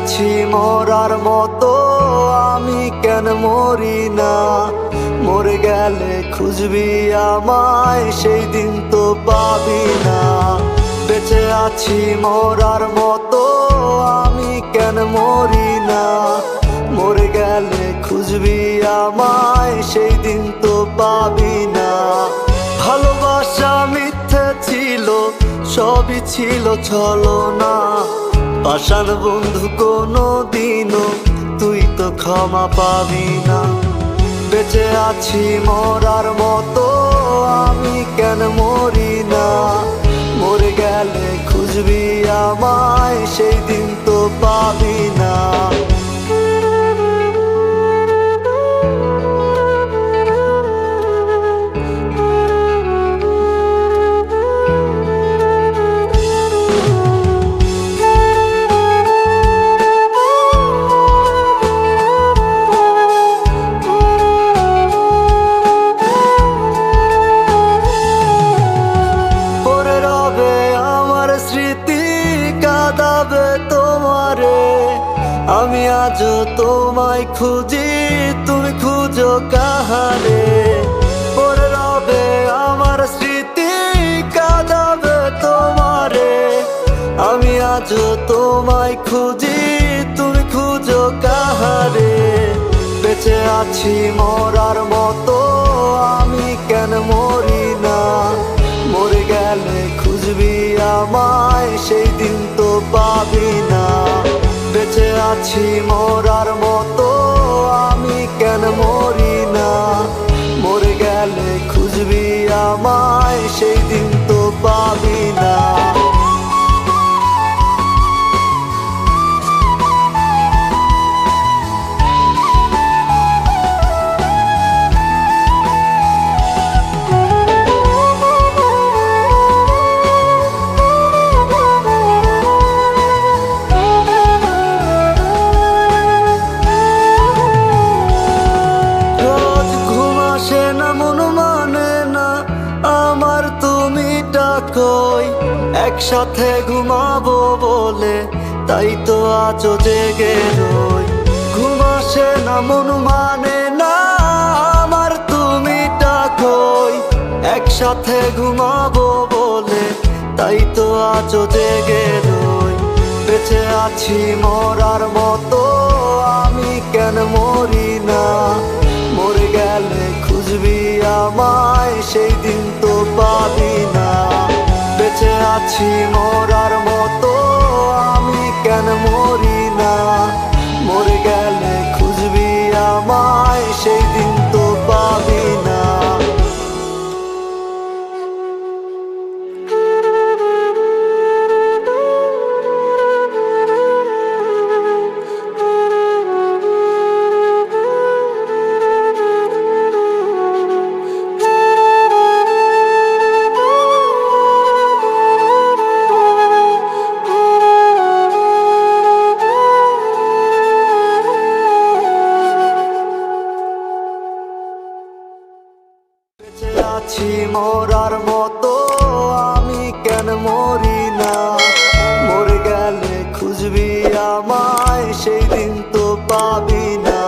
আছি মরার মতো, আমি কেন মরি না? মরে গেলে খুঁজবি আমায়, সেই দিন তো পাবি না। বেঁচে আছি মরার মতো, আমি কেন মরি না? মরে গেলে খুঁজবি আমায়, সেই দিন তো পাবি না। ভালোবাসা মিথ্যে ছিল, সবই ছিল ছলনা। পাষাণ বন্ধু কোনো দিনও তুই তো ক্ষমা পাবি না। বেঁচে আছি মরার মতো, আমি কেন মরি না? মরে গেলে খুঁজবি আমায়, সেই দিন তো পাবি না। কাঁদাবে তোমারে, আমি আজও তোমায় খুঁজি, তুমি খুঁজো কাহারে? পড়ে রবে আমার স্মৃতি, কাঁদাবে তোমারে, আমি আজও তোমায় খুঁজি, তুমি খুঁজো কাহারে? বেঁচে আছি মরার মতো, আমি কেন মরি না? মরে গেলে খুঁজবি আমায়, সেই দিন তো পাবি না। বেঁচে আছি মরার মতো, আমি কেন মরি না? মরে গেলে খুঁজবি আমায়, সেই দিন তো পাবি না। কই একসাথে ঘুমাবো বলে, তাই তো আজও জেগে রই। ঘুম আসে না, মন মানে না আমার, তুমি কই একসাথে ঘুমাবো বলে, তাই তো আজও জেগে রই। বেঁচে আছি মরার মতো, আমি কেন মরি না? মরে গেলে খুঁজবি আমায়, সেই দিন তো পাবি না। বেঁচে আছি মরার মতো, আমি কেন মরি না? মরে গেলে খুঁজবি আমায়, সেই দিন তো পাবি না। আছি মরার মতো, আমি কেন মরি না? মরে গেলে খুঁজবি আমায়, সেই দিন তো পাবি না।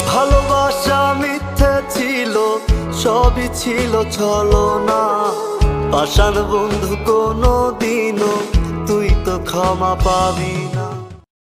ভালোবাসা মিথ্যে ছিল, সবই ছিল ছলনা। পাষাণ বন্ধু কোনো দিনও তুই তো ক্ষমা পাবি না।